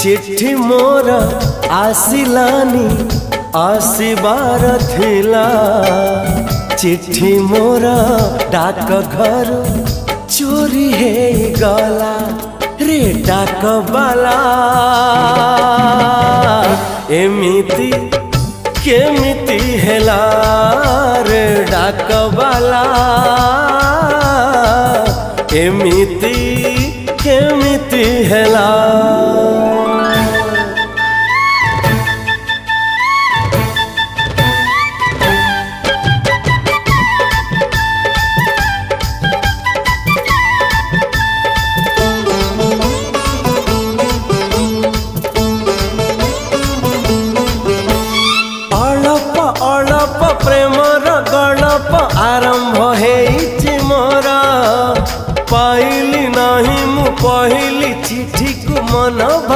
चिट्ठी मोर आसिलानी आसिबार थिला। चिट्ठी मोर डाक घर चोरी हे गला रे डाक बाला। एमिति केमिति हेला रे डाक बाला। एमिति केमिति हेला। प्रेमर गणप आरंभ हेइछि मोर। पाइली नाही मु पहिली चिठी को मन भांगी।